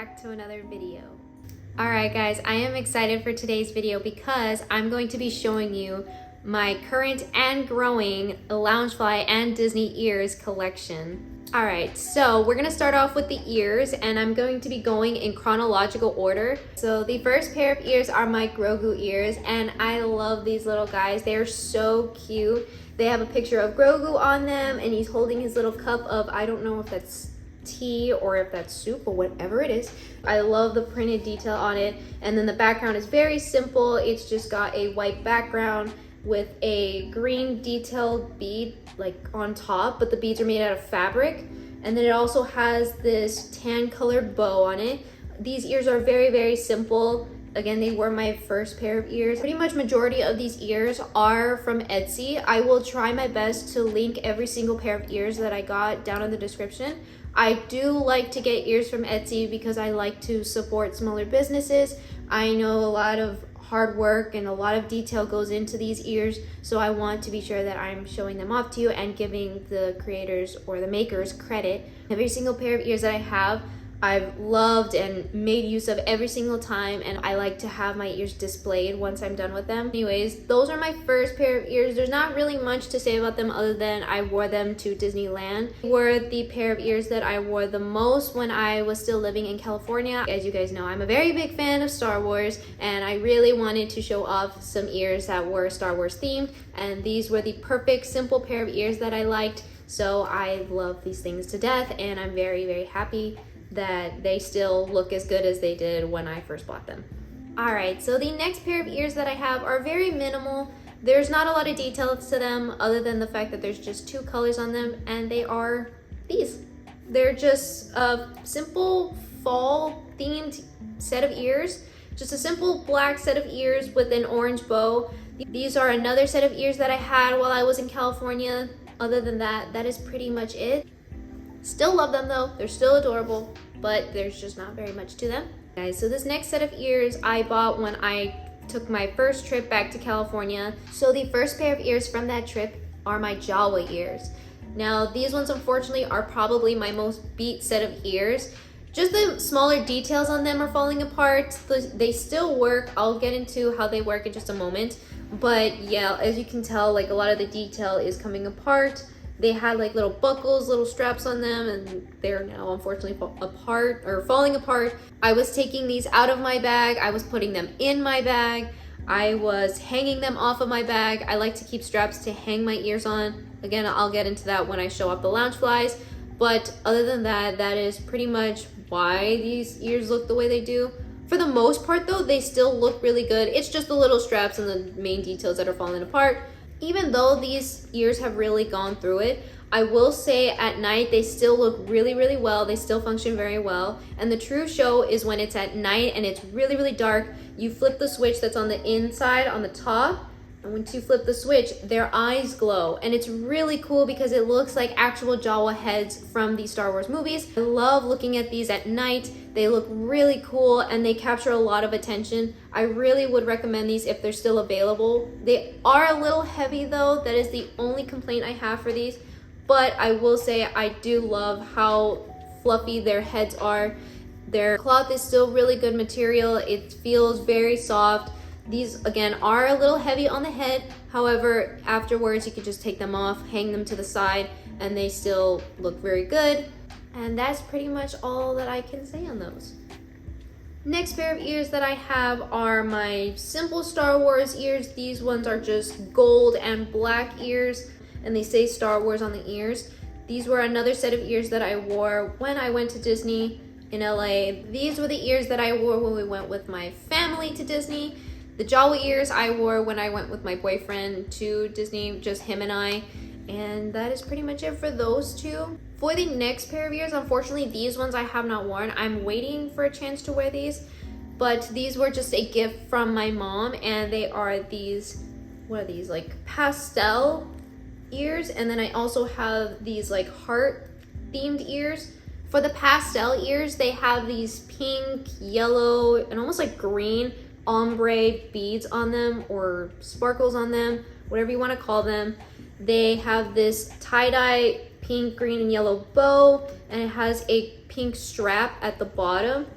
back to another video. Alright guys, I am excited for today's video because I'm going to be showing you my current and growing Loungefly and Disney ears collection. Alright, so we're gonna start off with the ears and I'm going to be going in chronological order. So the first pair of ears are my Grogu ears and I love these little guys. They are so cute. They have a picture of Grogu on them and he's holding his little cup of, I don't know if that's tea or if that's soup or whatever it is. I love the printed detail on it, and then the background is very simple. It's just got a white background with a green detailed bead like on top, but the beads are made out of fabric, and then it also has this tan colored bow on it. These ears are very simple. Again, they were my first pair of ears. Pretty much majority of these ears are from Etsy. I will try my best to link every single pair of ears that I got down in the description. I do like to get ears from Etsy because I like to support smaller businesses. I know a lot of hard work and a lot of detail goes into these ears, so I want to be sure that I'm showing them off to you and giving the creators or the makers credit. Every single pair of ears that I have, I've loved and made use of every single time, and I like to have my ears displayed once I'm done with them. Anyways, those are my first pair of ears. There's not really much to say about them other than I wore them to Disneyland. They were the pair of ears that I wore the most when I was still living in California. As you guys know, I'm a very big fan of Star Wars, and I really wanted to show off some ears that were Star Wars themed, and these were the perfect simple pair of ears that I liked. So I love these things to death, and I'm very happy that they still look as good as they did when I first bought them. Alright, so the next pair of ears that I have are very minimal. There's not a lot of details to them other than the fact that there's just two colors on them, and they are these. They're just a simple fall themed set of ears. Just a simple black set of ears with an orange bow. These are another set of ears that I had while I was in California. Other than that, that is pretty much it. Still love them though, they're still adorable, but there's just not very much to them. Guys, so this next set of ears I bought when I took my first trip back to California. So the first pair of ears from that trip are my Jawa ears. Now these ones unfortunately are probably my most beat set of ears. Just the smaller details on them are falling apart. They still work. I'll get into how they work in just a moment. But yeah, as you can tell, like a lot of the detail is coming apart. They had like little buckles, little straps on them, and they're now unfortunately falling apart. I was taking these out of my bag. I was putting them in my bag. I was hanging them off of my bag. I like to keep straps to hang my ears on. Again, I'll get into that when I show off the Loungeflys. But other than that, that is pretty much why these ears look the way they do. For the most part though, they still look really good. It's just the little straps and the main details that are falling apart. Even though these ears have really gone through it, I will say at night they still look really well. They still function very well. And the true show is when it's at night and it's really dark. You flip the switch that's on the inside on the top, and once you flip the switch, their eyes glow. And it's really cool because it looks like actual Jawa heads from the Star Wars movies. I love looking at these at night. They look really cool and they capture a lot of attention. I really would recommend these if they're still available. They are a little heavy though. That is the only complaint I have for these. But I will say I do love how fluffy their heads are. Their cloth is still really good material. It feels very soft. These again are a little heavy on the head. However, afterwards you could just take them off, hang them to the side, and they still look very good. And that's pretty much all that I can say on those. Next pair of ears that I have are my simple Star Wars ears. These ones are just gold and black ears, and they say Star Wars on the ears. These were another set of ears that I wore when I went to Disney in LA. These were the ears that I wore when we went with my family to Disney. The Jawa ears I wore when I went with my boyfriend to Disney, just him and I. And that is pretty much it for those two. For the next pair of ears, unfortunately, these ones I have not worn. I'm waiting for a chance to wear these, but these were just a gift from my mom, and they are these, what are these, like pastel ears, and then I also have these like heart themed ears. For the pastel ears, they have these pink, yellow, and almost like green ombre beads on them, or sparkles on them, whatever you want to call them. They have this tie-dye pink, green, and yellow bow, and it has a pink strap at the bottom.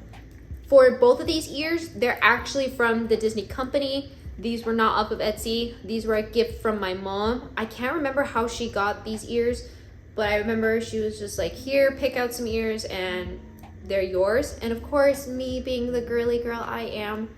For both of these ears, they're actually from the Disney company. These were not off of Etsy. These were a gift from my mom. I can't remember how she got these ears, but I remember she was just like, here, pick out some ears and they're yours. And of course, me being the girly girl I am,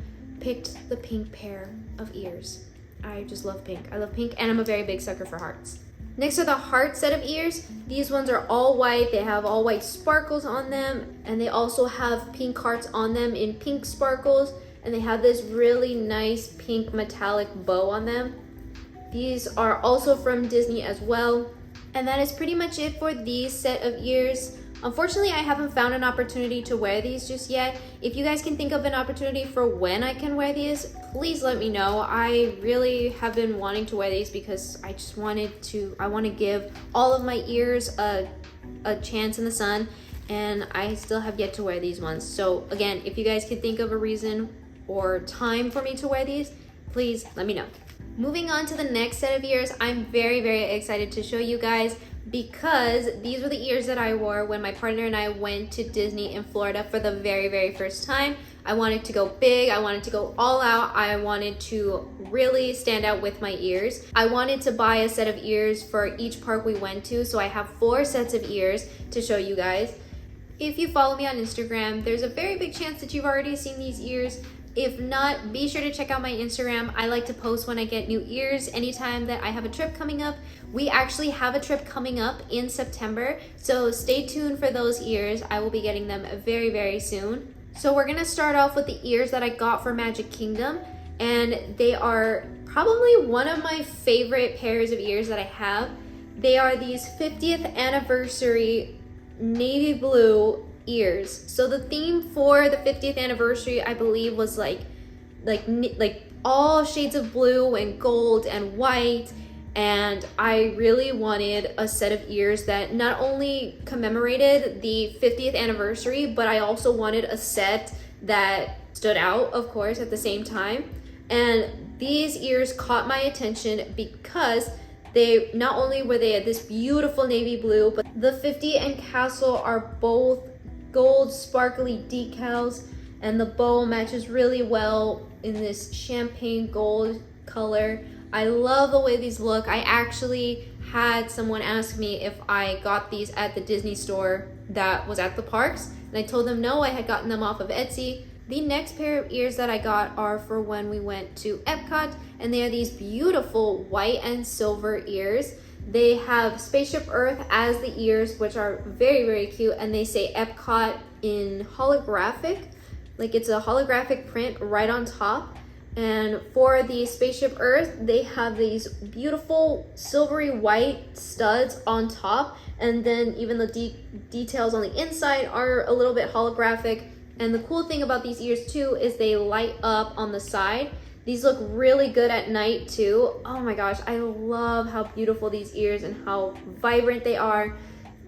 picked the pink pair of ears. I just love pink. I love pink, and I'm a very big sucker for hearts. Next are the heart set of ears. These ones are all white. They have all white sparkles on them, and they also have pink hearts on them in pink sparkles, and they have this really nice pink metallic bow on them. These are also from Disney as well. And that is pretty much it for these set of ears. Unfortunately, I haven't found an opportunity to wear these just yet. If you guys can think of an opportunity for when I can wear these, please let me know. I really have been wanting to wear these because I just want to give all of my ears a chance in the sun, and I still have yet to wear these ones. So again, if you guys can think of a reason or time for me to wear these, please let me know. Moving on to the next set of ears, I'm very, very excited to show you guys, because these were the ears that I wore when my partner and I went to Disney in Florida for the very, very first time. I wanted to go big, I wanted to go all out, I wanted to really stand out with my ears. I wanted to buy a set of ears for each park we went to, so I have 4 sets of ears to show you guys. If you follow me on Instagram, there's a very big chance that you've already seen these ears. If not, be sure to check out my Instagram. I like to post when I get new ears anytime that I have a trip coming up. We actually have a trip coming up in September, so stay tuned for those ears. I will be getting them very, very soon. So we're gonna start off with the ears that I got for Magic Kingdom, and they are probably one of my favorite pairs of ears that I have. They are these 50th anniversary navy blue ears. So the theme for the 50th anniversary, I believe, was like all shades of blue and gold and white, and I really wanted a set of ears that not only commemorated the 50th anniversary, but I also wanted a set that stood out, of course, at the same time. And these ears caught my attention because they not only were they this beautiful navy blue, but the 50 and castle are both gold sparkly decals, and the bow matches really well in this champagne gold color. I love the way these look. I actually had someone ask me if I got these at the Disney store that was at the parks, and I told them no, I had gotten them off of Etsy. The next pair of ears that I got are for when we went to Epcot, and they are these beautiful white and silver ears. They have Spaceship Earth as the ears, which are very, very cute, and they say Epcot in holographic, like it's a holographic print right on top. And for the Spaceship Earth, they have these beautiful silvery white studs on top, and then even the details on the inside are a little bit holographic. And the cool thing about these ears too is they light up on the side. These look really good at night too. Oh my gosh, I love how beautiful these ears and how vibrant they are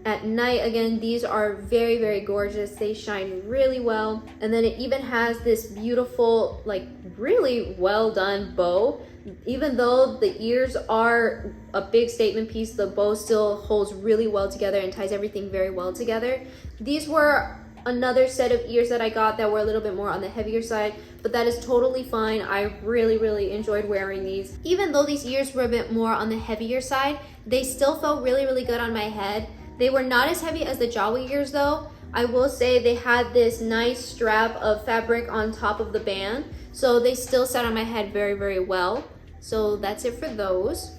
at night. Again, these are very, very gorgeous. They shine really well. And then it even has this beautiful, like really well done bow. Even though the ears are a big statement piece, the bow still holds really well together and ties everything very well together. These were another set of ears that I got that were a little bit more on the heavier side, but that is totally fine. I really, really enjoyed wearing these. Even though these ears were a bit more on the heavier side, they still felt really, really good on my head. They were not as heavy as the Jawa ears though. I will say they had this nice strap of fabric on top of the band, so they still sat on my head very, very well. So that's it for those.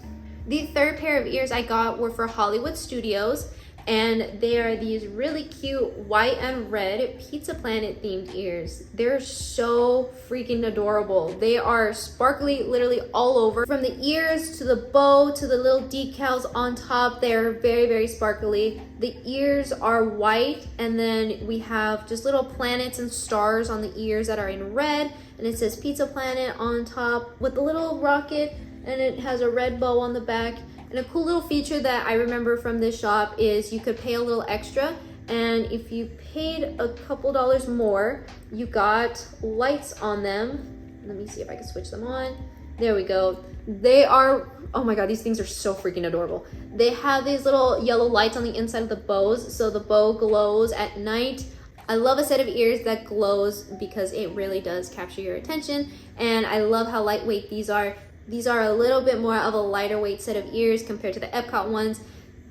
The third pair of ears I got were for Hollywood Studios, and they are these really cute white and red Pizza Planet themed ears. They're so freaking adorable. They are sparkly literally all over. From the ears to the bow to the little decals on top, they're very, very sparkly. The ears are white, and then we have just little planets and stars on the ears that are in red, and it says Pizza Planet on top with the little rocket, and it has a red bow on the back. And a cool little feature that I remember from this shop is you could pay a little extra, and if you paid a couple dollars more, you got lights on them. Let me see if I can switch them on. There we go. They are, oh my god, these things are so freaking adorable. They have these little yellow lights on the inside of the bows, so the bow glows at night. I love a set of ears that glows because it really does capture your attention, and I love how lightweight these are. These are a little bit more of a lighter weight set of ears compared to the Epcot ones.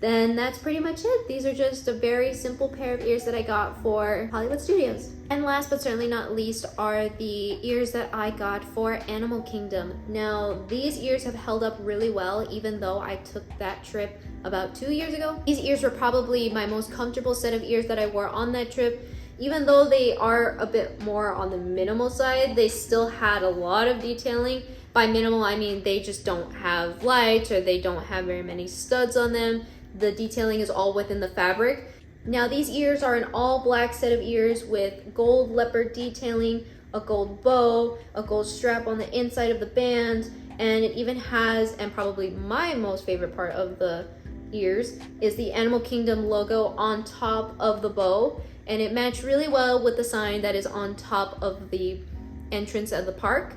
Then that's pretty much it. These are just a very simple pair of ears that I got for Hollywood Studios. And last but certainly not least are the ears that I got for Animal Kingdom. Now, these ears have held up really well, even though I took that trip about 2 years ago. These ears were probably my most comfortable set of ears that I wore on that trip. Even though they are a bit more on the minimal side, they still had a lot of detailing. By minimal, I mean they just don't have lights, or they don't have very many studs on them. The detailing is all within the fabric. Now, these ears are an all black set of ears with gold leopard detailing, a gold bow, a gold strap on the inside of the band, and it even has, and probably my most favorite part of the ears, is the Animal Kingdom logo on top of the bow, and it matched really well with the sign that is on top of the entrance of the park.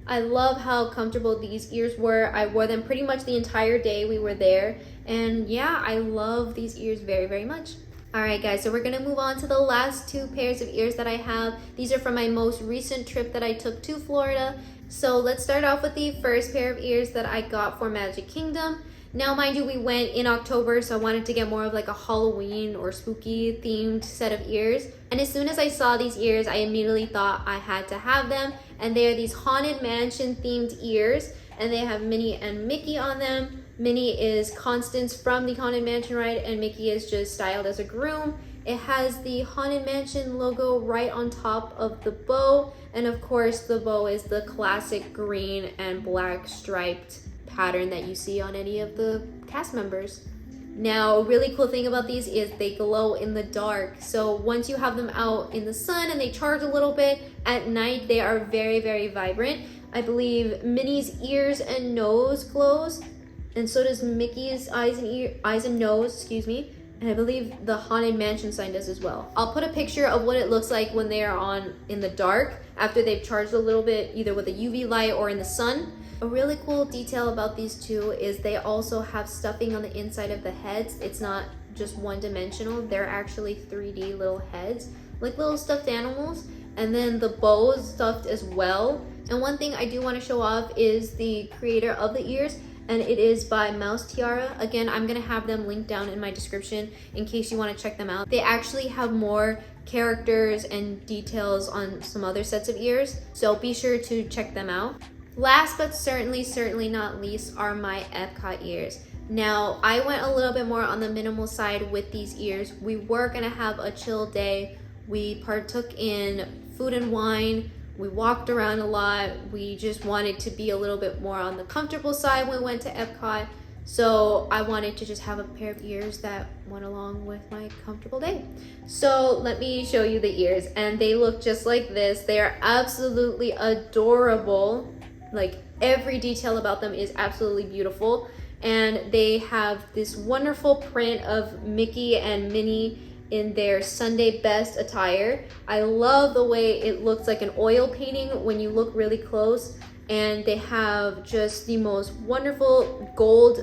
I love how comfortable these ears were. I wore them pretty much the entire day we were there. And yeah, I love these ears very, very much. All right, guys, so we're gonna move on to the last 2 pairs of ears that I have. These are from my most recent trip that I took to Florida. So let's start off with the first pair of ears that I got for Magic Kingdom. Now, mind you, we went in October, so I wanted to get more of like a Halloween or spooky themed set of ears. And as soon as I saw these ears, I immediately thought I had to have them. And they are these Haunted Mansion themed ears, and they have Minnie and Mickey on them. Minnie is Constance from the Haunted Mansion ride, and Mickey is just styled as a groom. It has the Haunted Mansion logo right on top of the bow, and of course the bow is the classic green and black striped pattern that you see on any of the cast members. Now, a really cool thing about these is they glow in the dark. So once you have them out in the sun and they charge a little bit, at night they are very, very vibrant. I believe Minnie's ears and nose glows, and so does Mickey's eyes and nose, excuse me. And I believe the Haunted Mansion sign does as well. I'll put a picture of what it looks like when they are on in the dark after they've charged a little bit, either with a UV light or in the sun. A really cool detail about these two is they also have stuffing on the inside of the heads. It's not just one-dimensional. They're actually 3D little heads, like little stuffed animals. And then the bow is stuffed as well. And one thing I do want to show off is the creator of the ears, and it is by Mouse Tiara. Again, I'm gonna have them linked down in my description in case you want to check them out. They actually have more characters and details on some other sets of ears, so be sure to check them out. Last but certainly not least are my Epcot ears. Now, I went a little bit more on the minimal side with these ears. We were gonna have a chill day. We partook in food and wine. We walked around a lot. We just wanted to be a little bit more on the comfortable side when we went to Epcot. So I wanted to just have a pair of ears that went along with my comfortable day. So let me show you the ears, and they look just like this. They are absolutely adorable. Like, every detail about them is absolutely beautiful, and they have this wonderful print of Mickey and Minnie in their Sunday best attire. I love the way it looks like an oil painting when you look really close, and they have just the most wonderful gold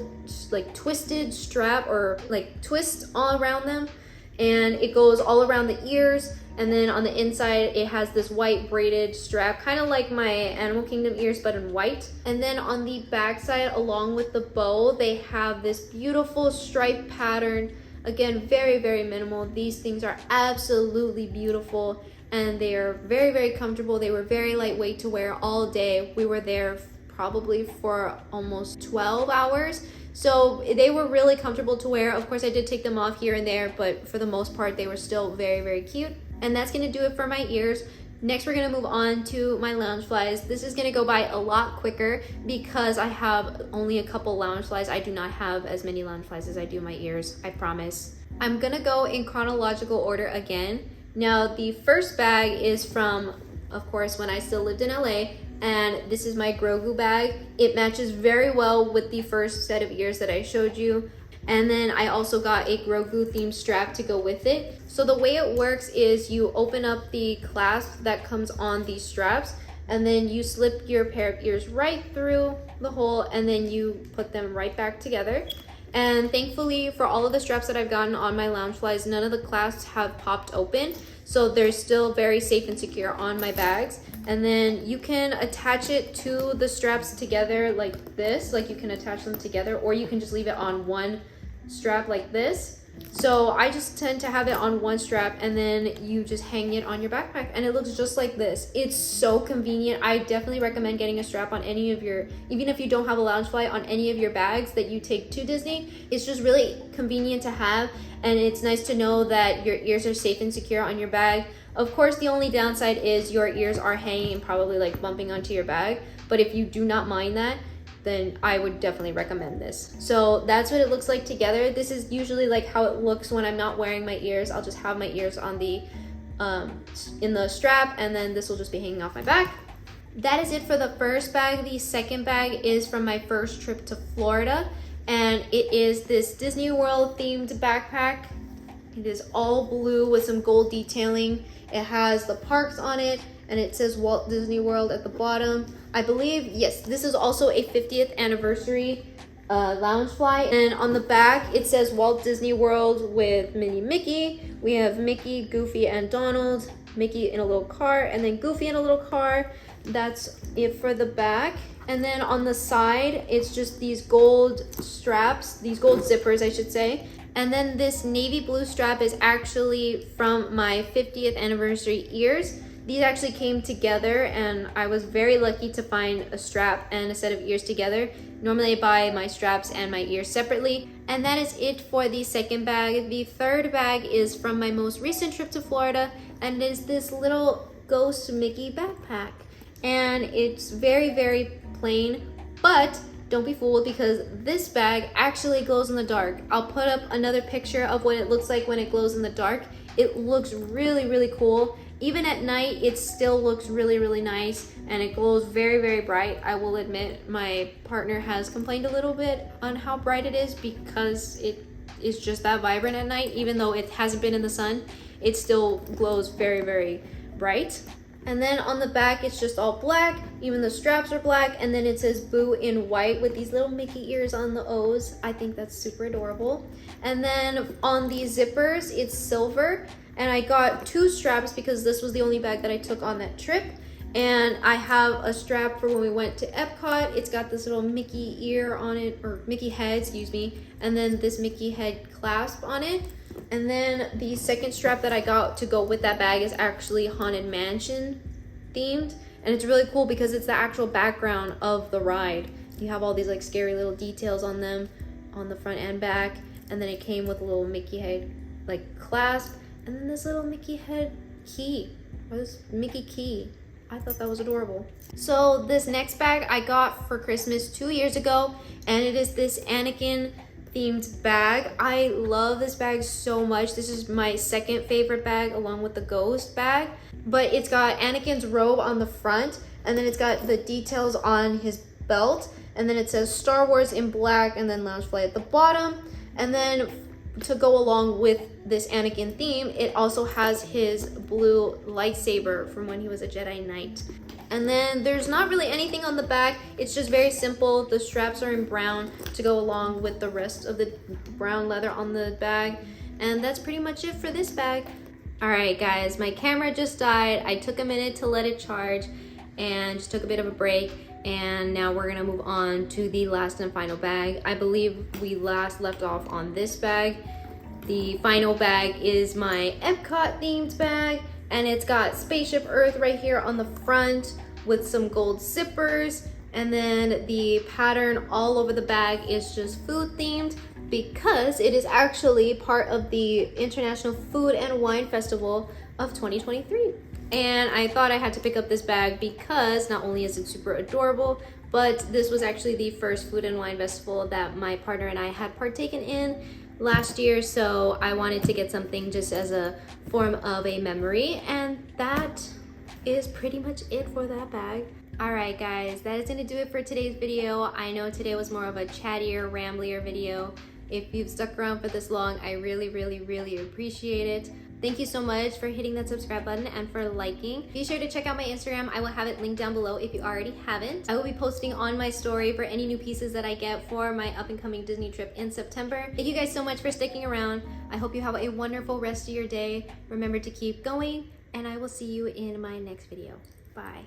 like twisted strap or like twist all around them, and it goes all around the ears. And then on the inside, it has this white braided strap, kind of like my Animal Kingdom ears, but in white. And then on the back side, along with the bow, they have this beautiful stripe pattern. Again, very, very minimal. These things are absolutely beautiful, and they are very, very comfortable. They were very lightweight to wear all day. We were there probably for almost 12 hours. So they were really comfortable to wear. Of course, I did take them off here and there, but for the most part, they were still very, very cute. And that's gonna do it for my ears. Next, we're gonna move on to my Loungeflys. This is gonna go by a lot quicker because I have only a couple Loungeflys. I do not have as many Loungeflys as I do my ears, I promise. I'm gonna go in chronological order again. Now, the first bag is from, of course, when I still lived in LA, and this is my Grogu bag. It matches very well with the first set of ears that I showed you. And then I also got a Grogu themed strap to go with it. So the way it works is you open up the clasp that comes on these straps, and then you slip your pair of ears right through the hole, and then you put them right back together. And thankfully for all of the straps that I've gotten on my Loungeflys, none of the clasps have popped open. So they're still very safe and secure on my bags. And then you can attach it to the straps together like this, like you can attach them together, or you can just leave it on one strap like this. So I just tend to have it on one strap, and then you just hang it on your backpack, and it looks just like this. It's so convenient. I definitely recommend getting a strap on any of your, even if you don't have a Loungefly, on any of your bags that you take to Disney. It's just really convenient to have, and it's nice to know that your ears are safe and secure on your bag. Of course, the only downside is your ears are hanging and probably like bumping onto your bag, but if you do not mind that, then I would definitely recommend this. So that's what it looks like together. This is usually like how it looks when I'm not wearing my ears. I'll just have my ears on the in the strap, and then this will just be hanging off my back. That is it for the first bag. The second bag is from my first trip to Florida, and it is this Disney World themed backpack. It is all blue with some gold detailing. It has the parks on it, and it says Walt Disney World at the bottom. I believe, yes, this is also a 50th anniversary Loungefly. And on the back, it says Walt Disney World with Minnie Mickey. We have Mickey, Goofy, and Donald. Mickey in a little car, and then Goofy in a little car. That's it for the back. And then on the side, it's just these gold straps, these gold zippers, I should say. And then this navy blue strap is actually from my 50th anniversary ears. These actually came together, and I was very lucky to find a strap and a set of ears together. Normally I buy my straps and my ears separately. And that is it for the second bag. The third bag is from my most recent trip to Florida, and it is this little Ghost Mickey backpack. And it's very, very plain, but don't be fooled, because this bag actually glows in the dark. I'll put up another picture of what it looks like when it glows in the dark. It looks really, really cool. Even at night, it still looks really, really nice, and it glows very, very bright. I will admit, my partner has complained a little bit on how bright it is, because it is just that vibrant at night. Even though it hasn't been in the sun, it still glows very, very bright. And then on the back, it's just all black. Even the straps are black. And then it says Boo in white with these little Mickey ears on the O's. I think that's super adorable. And then on the zippers, it's silver. And I got two straps because this was the only bag that I took on that trip. And I have a strap for when we went to Epcot. It's got this little Mickey ear on it, or Mickey head, excuse me. And then this Mickey head clasp on it. And then the second strap that I got to go with that bag is actually Haunted Mansion themed. And it's really cool because it's the actual background of the ride. You have all these like scary little details on them on the front and back. And then it came with a little Mickey head like clasp. And then this little Mickey head key, or this Mickey key. I thought that was adorable. So this next bag I got for Christmas 2 years ago, and it is this Anakin themed bag. I love this bag so much. This is my second favorite bag along with the Ghost bag, but it's got Anakin's robe on the front, and then it's got the details on his belt, and then it says Star Wars in black, and then Loungefly at the bottom. And then to go along with this Anakin theme, it also has his blue lightsaber from when he was a Jedi Knight. And then there's not really anything on the back. It's just very simple. The straps are in brown to go along with the rest of the brown leather on the bag. And that's pretty much it for this bag. All right, guys, my camera just died. I took a minute to let it charge and just took a bit of a break. And now we're gonna move on to the last and final bag. I believe we last left off on this bag. The final bag is my Epcot themed bag, and it's got Spaceship Earth right here on the front with some gold zippers. And then the pattern all over the bag is just food themed, because it is actually part of the International Food and Wine Festival of 2023. And I thought I had to pick up this bag because not only is it super adorable, but this was actually the first food and wine festival that my partner and I had partaken in last year. So I wanted to get something just as a form of a memory. And that is pretty much it for that bag. All right, guys, that is gonna do it for today's video. I know today was more of a chattier, ramblier video. If you've stuck around for this long, I really, really, really appreciate it. Thank you so much for hitting that subscribe button and for liking. Be sure to check out my Instagram. I will have it linked down below if you already haven't. I will be posting on my story for any new pieces that I get for my up and coming Disney trip in September. Thank you guys so much for sticking around. I hope you have a wonderful rest of your day. Remember to keep going, and I will see you in my next video. Bye.